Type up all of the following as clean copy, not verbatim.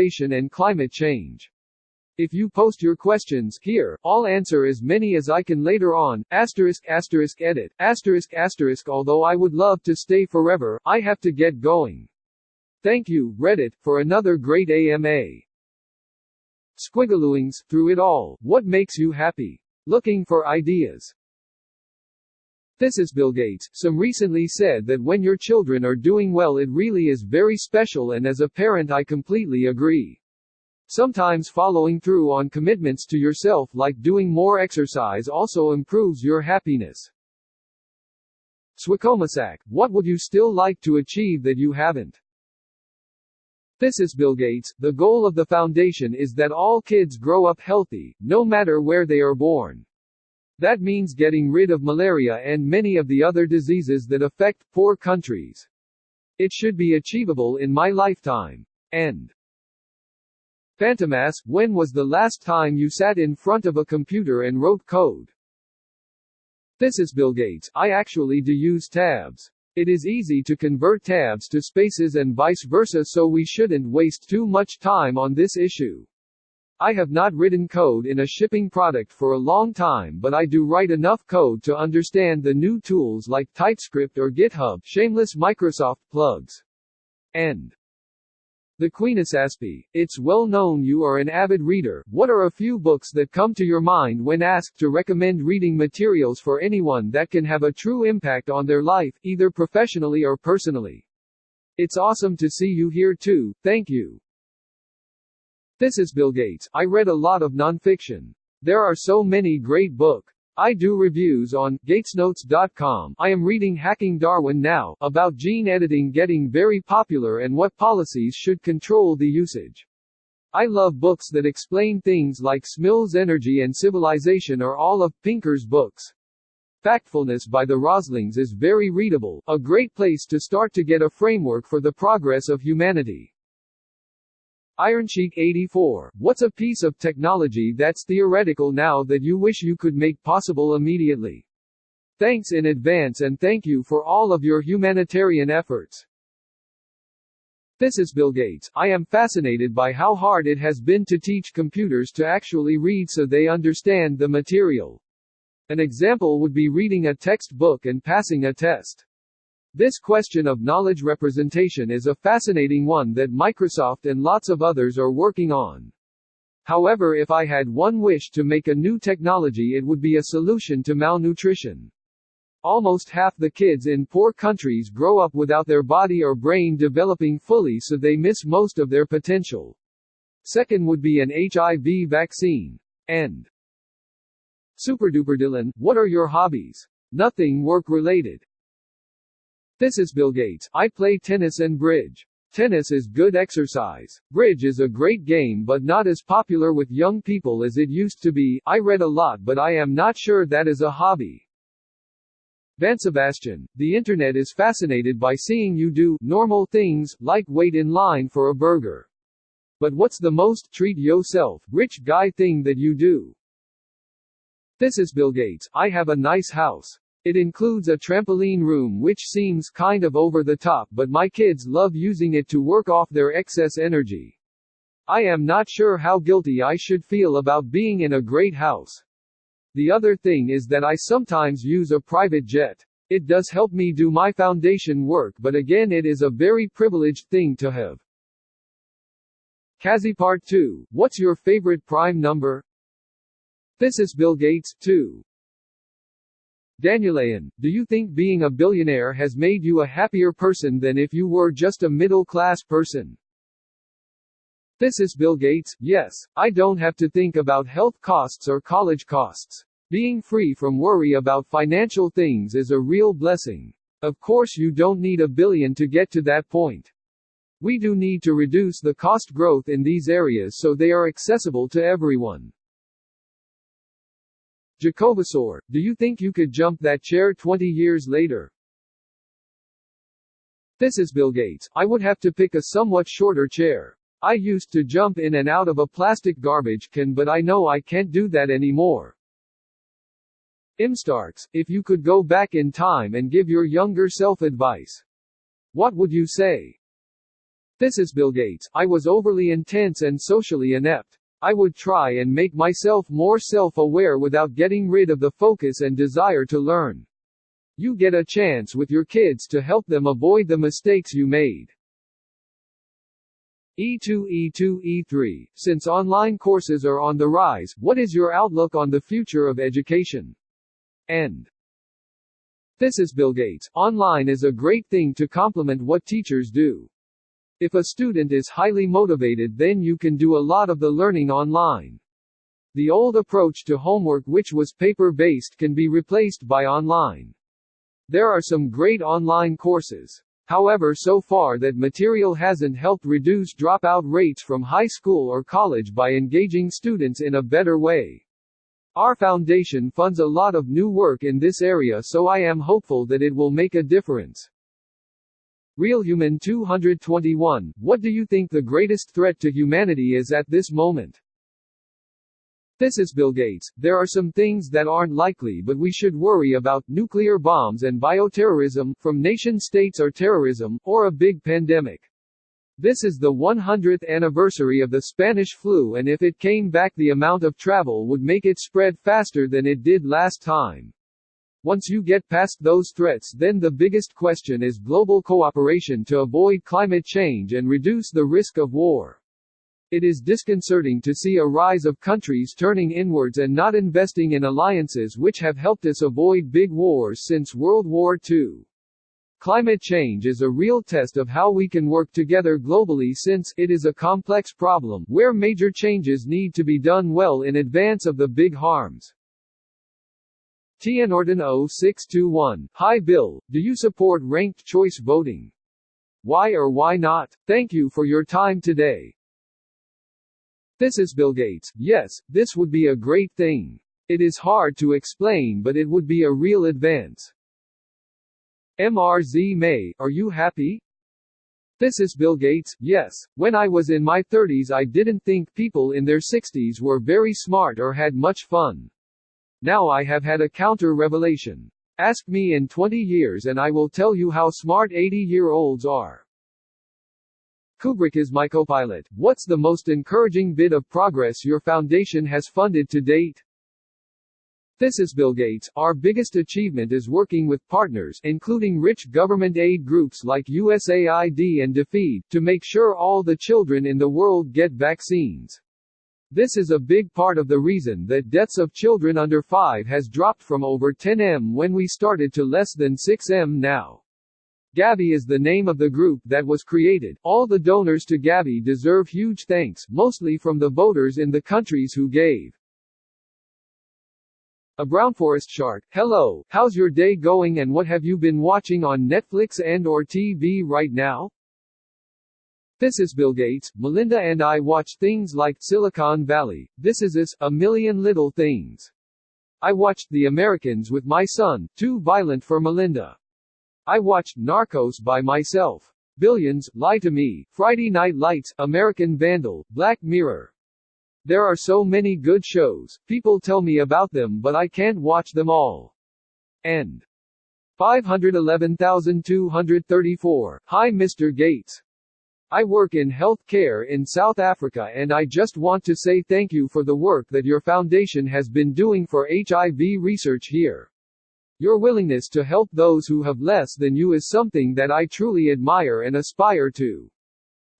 innovation and climate change. If you post your questions here, I'll answer as many as I can later on. Edit. Although I would love to stay forever, I have to get going. Thank you, Reddit, for another great AMA. Squiggalooings, through it all, what makes you happy? Looking for ideas. This is Bill Gates. Some recently said that when your children are doing well, it really is very special, and as a parent, I completely agree. Sometimes following through on commitments to yourself, like doing more exercise, also improves your happiness. Swikomasak, what would you still like to achieve that you haven't? This is Bill Gates. The goal of the foundation is that all kids grow up healthy, no matter where they are born. That means getting rid of malaria and many of the other diseases that affect poor countries. It should be achievable in my lifetime. End. Phantomas, when was the last time you sat in front of a computer and wrote code? This is Bill Gates. I actually do use tabs. It is easy to convert tabs to spaces and vice versa, so we shouldn't waste too much time on this issue. I have not written code in a shipping product for a long time, but I do write enough code to understand the new tools like TypeScript or GitHub. Shameless Microsoft plugs. End. The Queenasaspi, it's well known you are an avid reader. What are a few books that come to your mind when asked to recommend reading materials for anyone that can have a true impact on their life, either professionally or personally? It's awesome to see you here too, thank you. This is Bill Gates. I read a lot of nonfiction. There are so many great books. I do reviews on gatesnotes.com. I am reading Hacking Darwin now, about gene editing getting very popular and what policies should control the usage. I love books that explain things like Smill's Energy and Civilization, or all of Pinker's books. Factfulness by the Roslings is very readable, a great place to start to get a framework for the progress of humanity. Ironcheek 84. What's a piece of technology that's theoretical now that you wish you could make possible immediately? Thanks in advance, and thank you for all of your humanitarian efforts. This is Bill Gates. I am fascinated by how hard it has been to teach computers to actually read so they understand the material. An example would be reading a textbook and passing a test. This question of knowledge representation is a fascinating one that Microsoft and lots of others are working on. However, if I had one wish to make a new technology, it would be a solution to malnutrition. Almost half the kids in poor countries grow up without their body or brain developing fully, so they miss most of their potential. Second would be an HIV vaccine. End. Superduper Dylan, what are your hobbies? Nothing work-related. This is Bill Gates. I play tennis and bridge. Tennis is good exercise. Bridge is a great game but not as popular with young people as it used to be. I read a lot, but I am not sure that is a hobby. Van Sebastian, the internet is fascinated by seeing you do normal things, like wait in line for a burger. But what's the most treat yourself, rich guy thing that you do? This is Bill Gates. I have a nice house. It includes a trampoline room, which seems kind of over the top, but my kids love using it to work off their excess energy. I am not sure how guilty I should feel about being in a great house. The other thing is that I sometimes use a private jet. It does help me do my foundation work, but again it is a very privileged thing to have. Kazi Part 2. What's your favorite prime number? This is Bill Gates, 2. Danielayan, do you think being a billionaire has made you a happier person than if you were just a middle-class person? This is Bill Gates. Yes, I don't have to think about health costs or college costs. Being free from worry about financial things is a real blessing. Of course, you don't need $1 billion to get to that point. We do need to reduce the cost growth in these areas so they are accessible to everyone. Jacobasaur, do you think you could jump that chair 20 years later? This is Bill Gates. I would have to pick a somewhat shorter chair. I used to jump in and out of a plastic garbage can, but I know I can't do that anymore. Starks, if you could go back in time and give your younger self advice, what would you say? This is Bill Gates. I was overly intense and socially inept. I would try and make myself more self-aware without getting rid of the focus and desire to learn. You get a chance with your kids to help them avoid the mistakes you made. E2E2E3, since online courses are on the rise, what is your outlook on the future of education? End. This is Bill Gates. Online is a great thing to complement what teachers do. If a student is highly motivated, then you can do a lot of the learning online. The old approach to homework, which was paper-based, can be replaced by online. There are some great online courses. However, so far that material hasn't helped reduce dropout rates from high school or college by engaging students in a better way. Our foundation funds a lot of new work in this area, so I am hopeful that it will make a difference. RealHuman 221, what do you think the greatest threat to humanity is at this moment? This is Bill Gates. There are some things that aren't likely but we should worry about: nuclear bombs and bioterrorism, from nation-states or terrorism, or a big pandemic. This is the 100th anniversary of the Spanish flu, and if it came back, the amount of travel would make it spread faster than it did last time. Once you get past those threats, then the biggest question is global cooperation to avoid climate change and reduce the risk of war. It is disconcerting to see a rise of countries turning inwards and not investing in alliances which have helped us avoid big wars since World War II. Climate change is a real test of how we can work together globally, since it is a complex problem where major changes need to be done well in advance of the big harms. Norton 0621, hi Bill, do you support ranked choice voting? Why or why not? Thank you for your time today. This is Bill Gates. Yes, this would be a great thing. It is hard to explain, but it would be a real advance. MRZ May, are you happy? This is Bill Gates. Yes, when I was in my 30s I didn't think people in their 60s were very smart or had much fun. Now I have had a counter-revelation. Ask me in 20 years and I will tell you how smart 80-year-olds are. Kubrick is my co-pilot. What's the most encouraging bit of progress your foundation has funded to date? This is Bill Gates. Our biggest achievement is working with partners, including rich government aid groups like USAID and DFID, to make sure all the children in the world get vaccines. This is a big part of the reason that deaths of children under 5 has dropped from over 10 when we started to less than 6 now. Gavi is the name of the group that was created. All the donors to Gavi deserve huge thanks, mostly from the voters in the countries who gave. A brown forest shark, hello, how's your day going and what have you been watching on Netflix and/or TV right now? This is Bill Gates. Melinda and I watch things like Silicon Valley, This Is Us, A Million Little Things. I watched The Americans with my son, too violent for Melinda. I watched Narcos by myself. Billions, Lie to Me, Friday Night Lights, American Vandal, Black Mirror. There are so many good shows, people tell me about them but I can't watch them all. End. 511,234. Hi Mr. Gates. I work in health care in South Africa and I just want to say thank you for the work that your foundation has been doing for HIV research here. Your willingness to help those who have less than you is something that I truly admire and aspire to.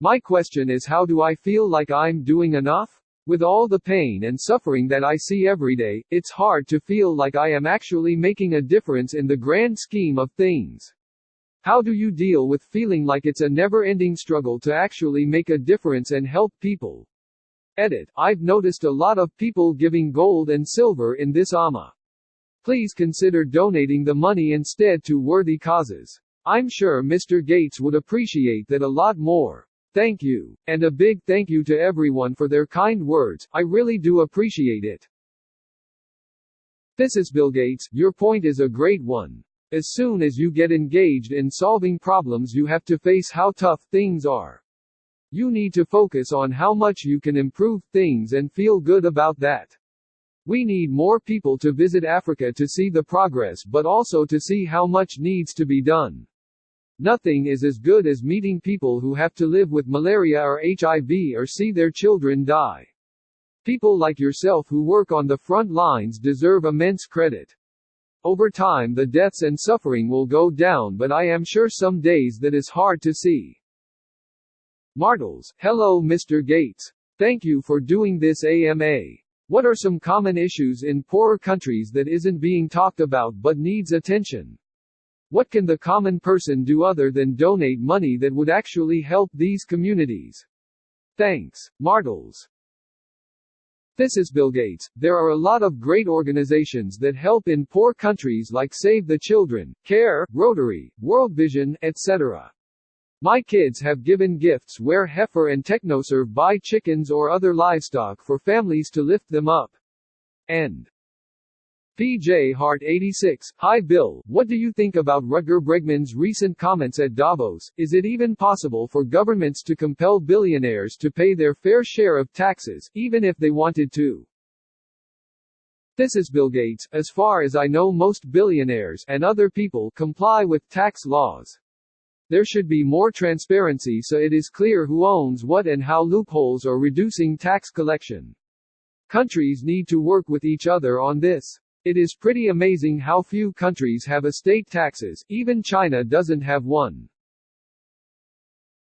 My question is, how do I feel like I'm doing enough? With all the pain and suffering that I see every day, it's hard to feel like I am actually making a difference in the grand scheme of things. How do you deal with feeling like it's a never-ending struggle to actually make a difference and help people? Edit. I've noticed a lot of people giving gold and silver in this AMA. Please consider donating the money instead to worthy causes. I'm sure Mr. Gates would appreciate that a lot more. Thank you. And a big thank you to everyone for their kind words, I really do appreciate it. This is Bill Gates, your point is a great one. As soon as you get engaged in solving problems, you have to face how tough things are. You need to focus on how much you can improve things and feel good about that. We need more people to visit Africa to see the progress, but also to see how much needs to be done. Nothing is as good as meeting people who have to live with malaria or HIV or see their children die. People like yourself who work on the front lines deserve immense credit. Over time the deaths and suffering will go down, but I am sure some days that is hard to see. Martles. Hello Mr. Gates. Thank you for doing this AMA. What are some common issues in poorer countries that isn't being talked about but needs attention? What can the common person do other than donate money that would actually help these communities? Thanks, Martles. This is Bill Gates. There are a lot of great organizations that help in poor countries like Save the Children, CARE, Rotary, World Vision, etc. My kids have given gifts where Heifer and Technoserve buy chickens or other livestock for families to lift them up. And PJ Hart 86. Hi Bill, what do you think about Rutger Bregman's recent comments at Davos? Is it even possible for governments to compel billionaires to pay their fair share of taxes, even if they wanted to? This is Bill Gates. As far as I know, most billionaires and other people comply with tax laws. There should be more transparency so it is clear who owns what and how loopholes are reducing tax collection. Countries need to work with each other on this. It is pretty amazing how few countries have estate taxes, even China doesn't have one.